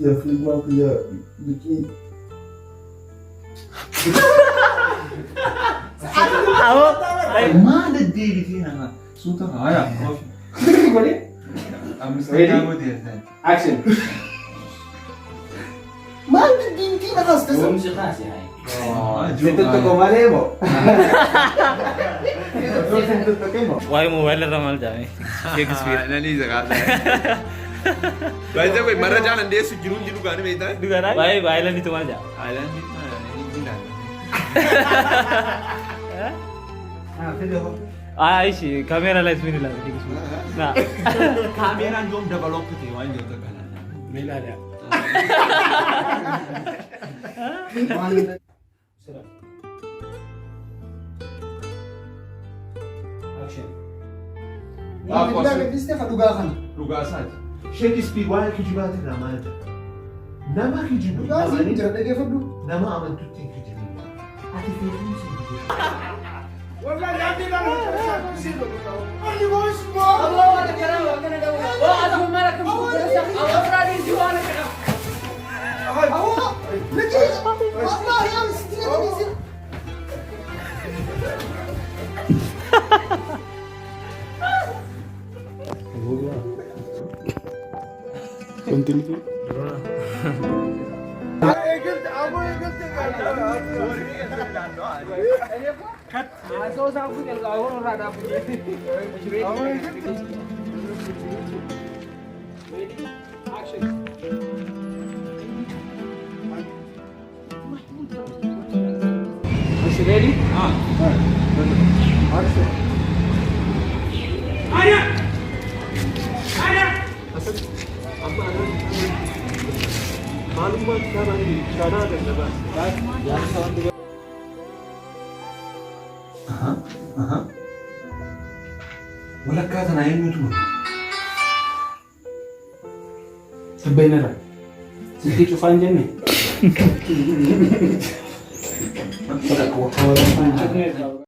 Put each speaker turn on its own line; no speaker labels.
Ya film ya bikin
mana dia di sini nggak suka ayah
Action.
mana dinti nakas tas
Belum suka sih, Hai.
Ditutup kemana ya, Bo? Terus ditutup kemana?
Why mobile रमाल जाए शेक्सपियर
नहीं जगाता है भाई जब कोई मर जाना दे सु जुनून जुनू गाने में इतना है
दुगाना भाई भाई ला नहीं तुम्हारे जा
आइलैंड इतना नहीं
Nah, फिर देखो
आइशी kamera la इसमें नहीं लगा ठीक है ना
kamera jom develop ke tiwa ini untuk kalian
Mila dia. Action.
Ini bilang ini setiap duga kan.
luga saja Shakespeare wah kejubat nama itu nama kejubat
Duga sih, jangan lagi apa dulu.
nama aman tuti kejubat hati film sih
Wallahi nanti kan sih lo tahu. Ani bos mo.
Allah ada kira wa kana da wa. Wa ada mara kam ko sa. Awradi juwana kana.
Awak lagi Allah yang setia di sini. Continue.
Aso sa aku kan awon rada punya. Ready? Action. Are you ready?
wala kaza na yenu tu
Sebenarnya. Siti cufan jenne.
Tidak kuat.